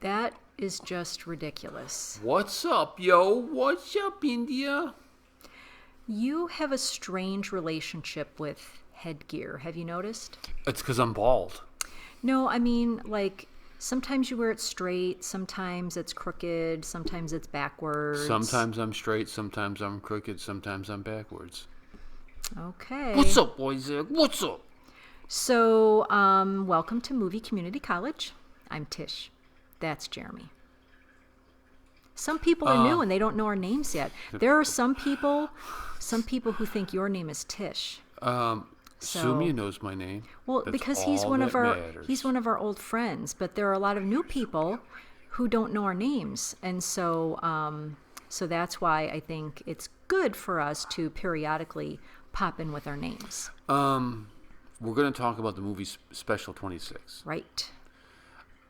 That is just ridiculous. What's up, yo? What's up, India? You have a strange relationship with headgear. Have you noticed? It's because I'm bald. No, I mean, like, sometimes you wear it straight, sometimes it's crooked, sometimes it's backwards. Sometimes I'm straight, sometimes I'm crooked, sometimes I'm backwards. Okay. What's up, boys? What's up? So, welcome to Movie Community College. I'm Tish. That's Jeremy. Some people are new and they don't know our names yet. There are some people who think your name is Tish. Sumia knows my name. Well, That's because all that matters. he's one of our old friends, but there are a lot of new people who don't know our names, and so that's why I think it's good for us to periodically pop in with our names. We're going to talk about the movie Special 26. Right.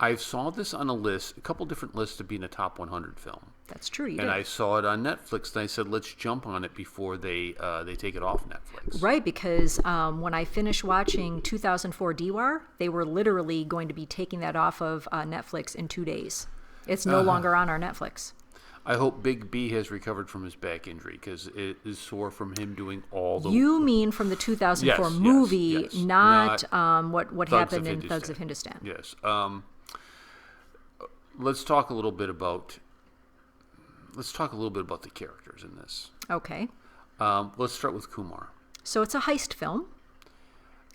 I saw this on a couple different lists to be in a top 100 film. That's true. You and did. I saw it on Netflix, and I said, let's jump on it before they take it off Netflix. Right, because when I finished watching 2004 DWAR, they were literally going to be taking that off of Netflix in 2 days. It's no longer on our Netflix. I hope Big B has recovered from his back injury, because it is sore from him doing all the... You mean from the 2004 movie, yes. not what Thugs happened of in Thugs of Hindustan. Yes. Let's talk a little bit about the characters in this. Okay. Let's start with Kumar. So it's a heist film,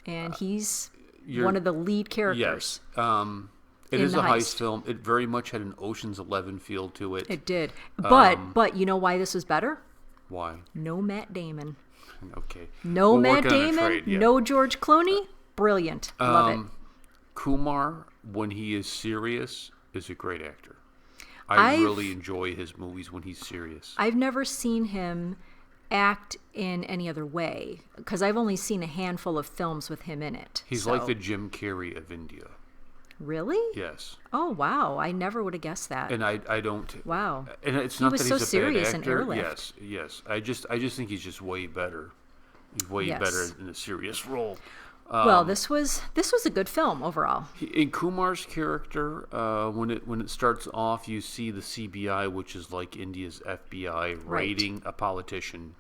and he's one of the lead characters. Yes. It is a heist heist film. It very much had an Ocean's 11 feel to it. It did. But you know why this was better? Why? No Matt Damon. Okay. No We're Matt working on a Damon. trade, yeah. No George Clooney. Brilliant. Love it. Kumar, when he is serious, is a great actor. I really enjoy his movies when he's serious. I've never seen him act in any other way, because I've only seen a handful of films with him in it. He's like the Jim Carrey of India. Really? Yes. Oh, wow. I never would have guessed that. And I don't... Wow. And it's He not was that so he's a serious bad in actor. Airlift. Yes. I just think he's just way better. He's way Yes. better in a serious role. Well, this was a good film overall. In Kumar's character, when it starts off, you see the C.B.I., which is like India's FBI, raiding a politician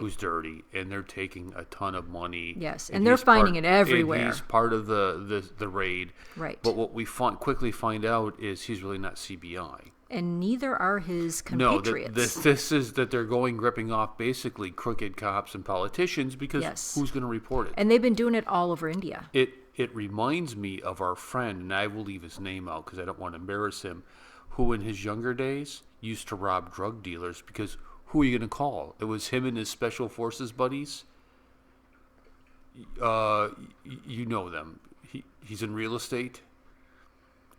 who's dirty, and they're taking a ton of money. Yes, and they're finding it everywhere. And he's part of the raid. Right. But what we quickly find out is he's really not C.B.I. And neither are his compatriots. No, this is that they're ripping off basically crooked cops and politicians, because who's going to report it? And they've been doing it all over India. It reminds me of our friend, and I will leave his name out because I don't want to embarrass him, who in his younger days used to rob drug dealers, because who are you going to call? It was him and his special forces buddies. You know them. He's in real estate.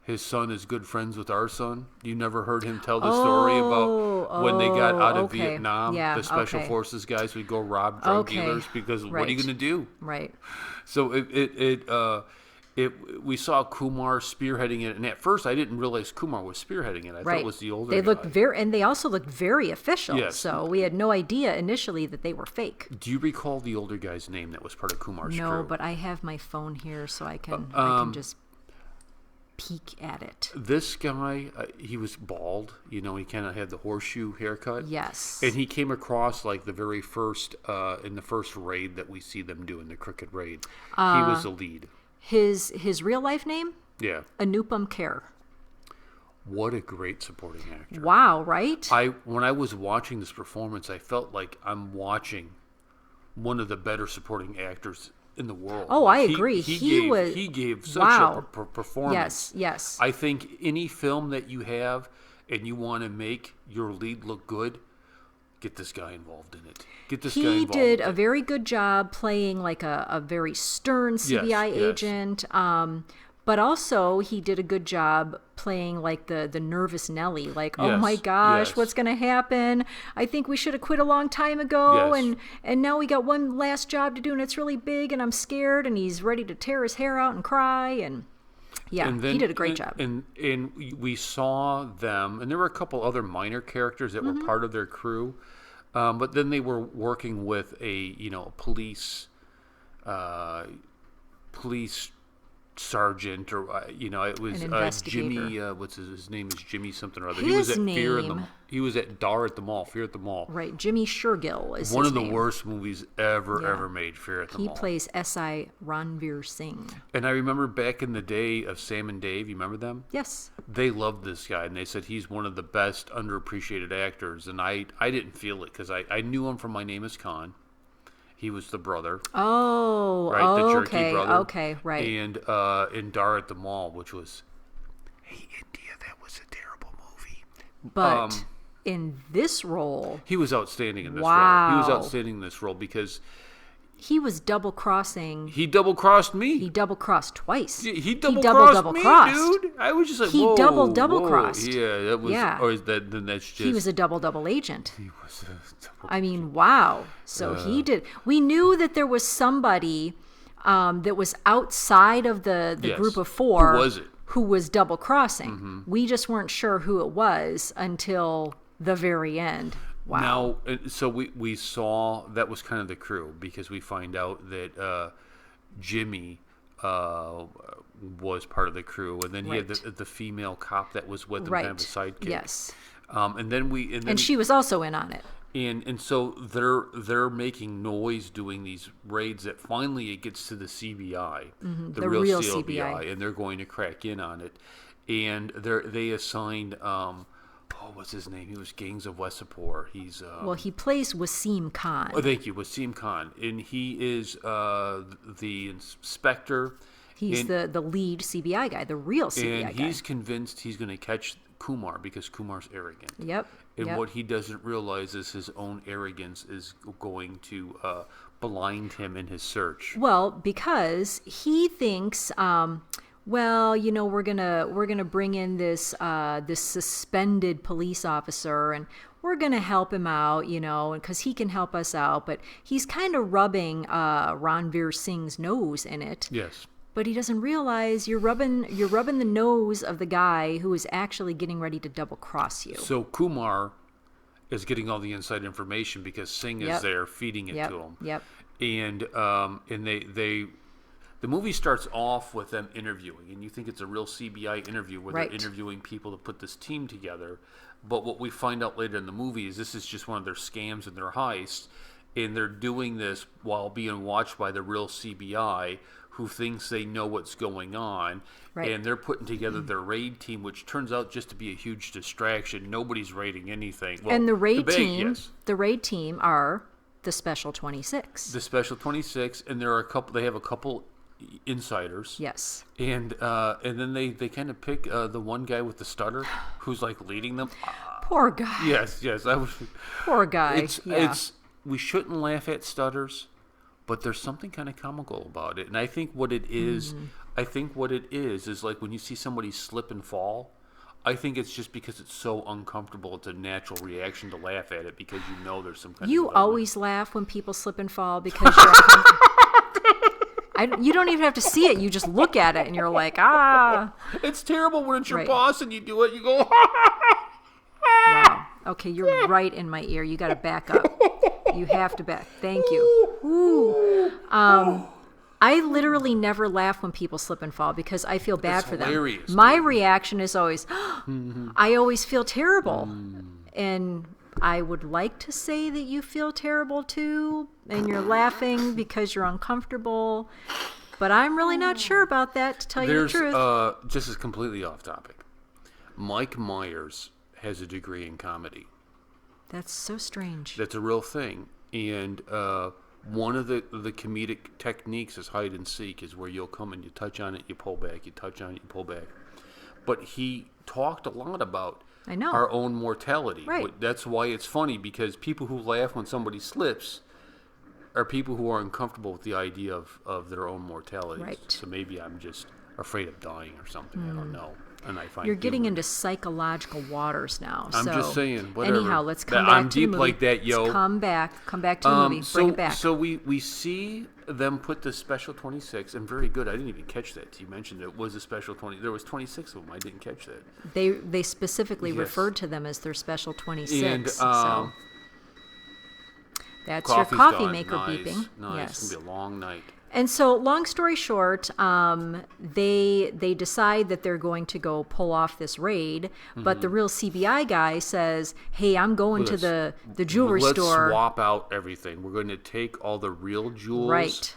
His son is good friends with our son. You never heard him tell the story about when they got out of Vietnam? Yeah, the special forces guys would go rob drug dealers, because what are you going to do? Right. So we saw Kumar spearheading it, and at first I didn't realize Kumar was spearheading it. I thought it was the older guy. And they also looked very official. Yes. So we had no idea initially that they were fake. Do you recall the older guy's name that was part of Kumar's crew? No, but I have my phone here, so I can just peek at it. This guy, he was bald. He kind of had the horseshoe haircut. Yes. And he came across like the very first, in the first raid that we see them doing, the crooked raid. He was the lead. His real life name? Yeah. Anupam Kher. What a great supporting actor. Wow, right? When I was watching this performance, I felt like I'm watching one of the better supporting actors in the world. Oh, I agree. He gave such a performance. Yes. I think any film that you have and you want to make your lead look good, get this guy involved in it. He did a very good job playing like a very stern C.B.I. agent. But also, he did a good job playing like the nervous Nelly. Like, oh my gosh, what's going to happen? I think we should have quit a long time ago. And now we got one last job to do, and it's really big, and I'm scared. And he's ready to tear his hair out and cry. And he did a great job. And we saw them, and there were a couple other minor characters that were part of their crew. But then they were working with a police sergeant, or it was Jimmy. What's his name? Is Jimmy something or other. He was at He was at Dar at the Mall. Fear at the Mall. Right, Jimmy Shergill is one his of the name. worst movies ever made. Fear at the Mall. He plays S.I. Ranveer Singh. And I remember back in the day of Sam and Dave. You remember them? Yes. They loved this guy, and they said he's one of the best underappreciated actors. And I didn't feel it because I knew him from My Name Is Khan. He was the brother. Oh, right, the jerky okay, brother. okay, right. And in Dar at the Mall, which was, hey, India, that was a terrible movie. But in this role, he was outstanding in this role. He was outstanding in this role because he was double-crossing. He double-crossed me. He double-crossed twice. He double-crossed me, dude. I was just like, he whoa, double-crossed. Yeah, that was. Yeah. Or then that's just. He was a double agent. He was a double. I mean, wow. So he did. We knew that there was somebody that was outside of the group of four. Who was it? Who was double-crossing. Mm-hmm. We just weren't sure who it was until the very end. Wow. Now, so we saw that was kind of the crew because we find out that Jimmy was part of the crew, and then he had the female cop that was with him, kind of a sidekick. Yes. And then she was also in on it. And so they're making noise doing these raids that finally it gets to the C.B.I. Mm-hmm. The real C.B.I. and they're going to crack in on it, and they assigned. What's his name? He was Gangs of Wasseypur. He's he plays Waseem Khan. Oh, thank you, Waseem Khan, and he is the inspector. He's the lead CBI guy, the real CBI guy. And he's convinced he's going to catch Kumar because Kumar's arrogant. Yep. And what he doesn't realize is his own arrogance is going to blind him in his search. Well, because he thinks. We're gonna bring in this suspended police officer, and we're gonna help him out, because he can help us out. But he's kind of rubbing Ranveer Singh's nose in it. Yes. But he doesn't realize you're rubbing the nose of the guy who is actually getting ready to double cross you. So Kumar is getting all the inside information because Singh is there feeding it to him. Yep. And they. The movie starts off with them interviewing, and you think it's a real C.B.I. interview where they're interviewing people to put this team together. But what we find out later in the movie is this is just one of their scams and their heists, and they're doing this while being watched by the real C.B.I. who thinks they know what's going on, and they're putting together their raid team, which turns out just to be a huge distraction. Nobody's raiding anything. Well, and the raid team are the Special 26. The Special 26, and they have a couple insiders. Yes. And then they kind of pick the one guy with the stutter who's like leading them. Poor guy. Yes. Poor guy. We shouldn't laugh at stutters, but there's something kind of comical about it. And I think what it is, is like when you see somebody slip and fall, I think it's just because it's so uncomfortable. It's a natural reaction to laugh at it because there's some kind of. You always laugh when people slip and fall because you're uncomfortable. You don't even have to see it. You just look at it and you're like, ah. It's terrible when it's your boss and you do it. You go, wow. Okay, you're right in my ear. You got to back up. You have to back. Thank you. Ooh. I literally never laugh when people slip and fall because I feel bad for them. Hilarious, my reaction is always, I always feel terrible. And I would like to say that you feel terrible too, and you're laughing because you're uncomfortable, but I'm really not sure about that, to tell you the truth. Just as completely off topic, Mike Myers has a degree in comedy. That's so strange. That's a real thing, and one of the comedic techniques is hide and seek, is where you'll come and you touch on it, you pull back, you touch on it, you pull back. But he talked a lot about our own mortality. Right. That's why it's funny, because people who laugh when somebody slips are people who are uncomfortable with the idea of their own mortality. Right. So maybe I'm just afraid of dying or something. I don't know. And I find you're getting into psychological waters now. I'm just saying. Whatever. Anyhow, let's come back I'm to the movie. deep like that, yo. Let's come back to the movie. Bring it back. So we see them put the Special 26, and very good. I didn't even catch that. You mentioned it was a Special 20. There was 26 of them. I didn't catch that. They specifically referred to them as their Special 26. And so that's your coffee gone. maker Nice. beeping. Nice. Yes. It's gonna be a long night. And so, long story short, they decide that they're going to go pull off this raid, but the real CBI guy says, "Hey, I'm going to the jewelry store. Let's swap out everything. We're going to take all the real jewels, right?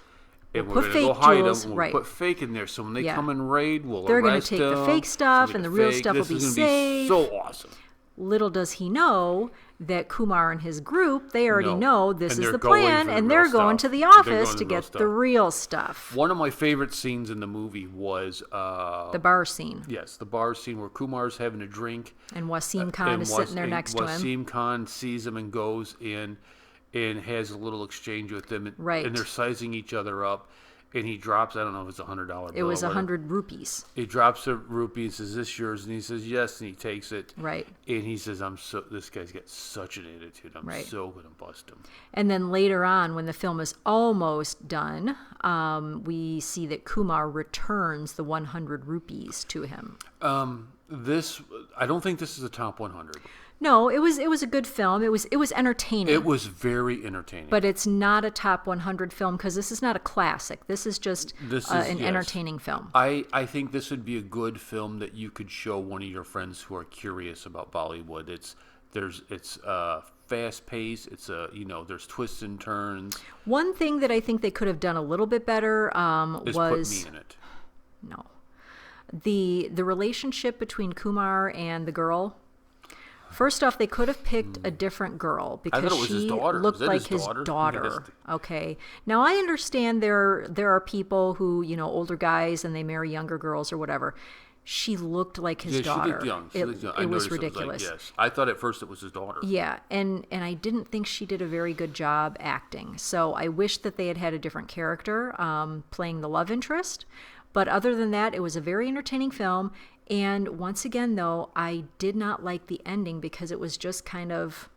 And We'll we're going to go hide them. We'll right. put fake in there. So when they come and raid, they're going arrest to take them. the fake stuff, and the real stuff will be safe. So awesome." Little does he know that Kumar and his group, they already know this is the going plan, for the and real they're going stuff. to the They're office going to the real get stuff. the real stuff. One of my favorite scenes in the movie was the bar scene. Yes, the bar scene where Kumar's having a drink. And Waseem Khan is sitting there next to him. Waseem Khan sees him and goes in and has a little exchange with them. Right. And they're sizing each other up. And he drops, I don't know if it's $100 bill. It was 100 rupees. He drops a rupee and says, "This yours?" And he says, "Yes." And he takes it. Right. And he says, this guy's got such an attitude. I'm so going to bust him. And then later on, when the film is almost done, we see that Kumar returns the 100 rupees to him. I don't think this is a top 100. No, it was a good film. It was entertaining. It was very entertaining. But it's not a top 100 film because this is not a classic. This is just an entertaining film. I think this would be a good film that you could show one of your friends who are curious about Bollywood. It's fast paced. It's there's twists and turns. One thing that I think they could have done a little bit better was put me in it. No, the relationship between Kumar and the girl. First off, they could have picked a different girl because she looked like his daughter. Okay. Now, I understand there are people who, older guys and they marry younger girls or whatever. She looked like his daughter. She looked young. It was ridiculous. Yes. I thought at first it was his daughter. Yeah, and I didn't think she did a very good job acting. So I wish that they had a different character playing the love interest. But other than that, it was a very entertaining film. And once again, though, I did not like the ending because it was just kind of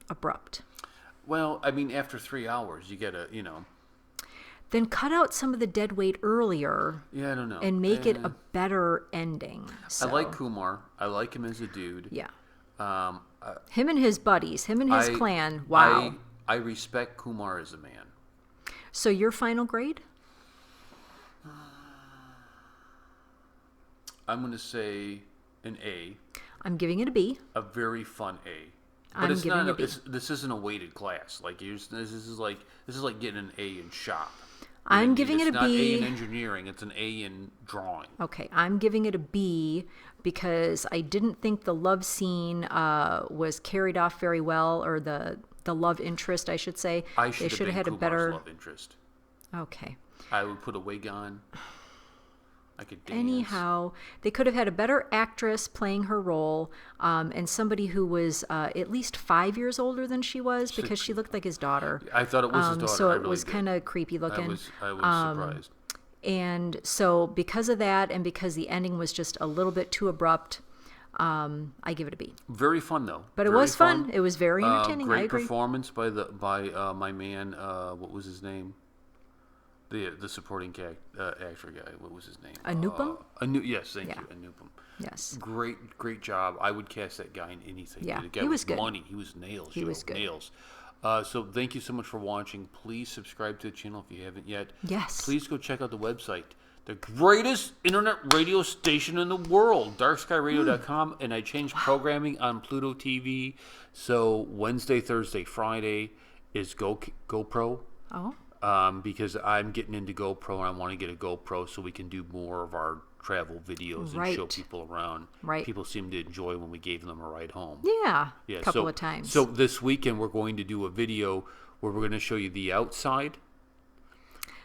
abrupt. Well, I mean, after 3 hours, you get Then cut out some of the dead weight earlier. Yeah, I don't know. And make it a better ending. So. I like Kumar. I like him as a dude. Yeah. Him and his buddies, him and his clan. Wow. I respect Kumar as a man. So your final grade? I'm going to say an A. I'm giving it a B. A very fun A. But I'm giving it a B. This isn't a weighted class. Like this is like getting an A in shop. I'm giving it a B. It's not A in engineering. It's an A in drawing. Okay, I'm giving it a B because I didn't think the love scene was carried off very well, or the love interest, I should say. They should have had a better love interest. Okay. I would put a wig on. I could dance. Anyhow, they could have had a better actress playing her role, and somebody who was at least 5 years older than she was, because she looked like his daughter. I thought it was his daughter. So it was kind of creepy looking. I was surprised. And so because of that, and because the ending was just a little bit too abrupt, I give it a B. Very fun though. But it was fun. It was very entertaining. Great I agree. Performance by my man. What was his name? The supporting actor guy. What was his name? Anupam? Yes, thank you, Anupam. Yes. Great job. I would cast that guy in anything. Yeah, the guy he was good. Money. He was nails. He was good. Nails. So thank you so much for watching. Please subscribe to the channel if you haven't yet. Yes. Please go check out the website. The greatest internet radio station in the world, darkskyradio.com, and I changed programming on Pluto TV. So Wednesday, Thursday, Friday is GoPro. Oh. Because I'm getting into GoPro and I want to get a GoPro so we can do more of our travel videos and show people around. Right. People seem to enjoy when we gave them a ride home. Yeah, a couple of times. So this weekend we're going to do a video where we're going to show you the outside.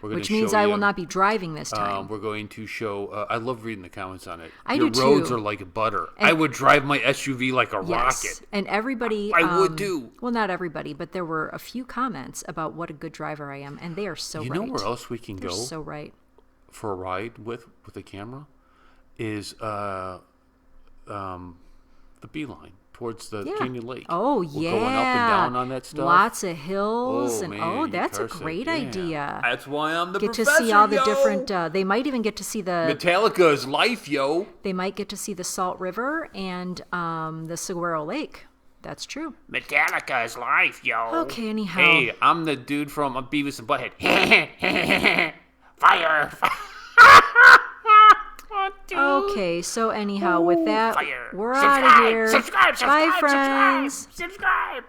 Which means I will not be driving this time. We're going to show... I love reading the comments on it. Your roads are like butter. I would drive my SUV like a rocket. And everybody... I would too. Well, not everybody, but there were a few comments about what a good driver I am, and they are so right. You know where else we can go? They're so right. For a ride with a camera? Is the Beeline. Towards the Canyon Lake. Oh, We're going up and down on that stuff. Lots of hills. That's a great idea. That's why I'm the professor, Get to see all the different... they might even get to see the... Metallica's life, yo. They might get to see the Salt River and the Saguaro Lake. That's true. Metallica's life, yo. Okay, anyhow. Hey, I'm the dude from Beavis and Butthead. Fire! Okay, so anyhow, with that, Fire. we're out of here. Subscribe! Bye, friends. Subscribe!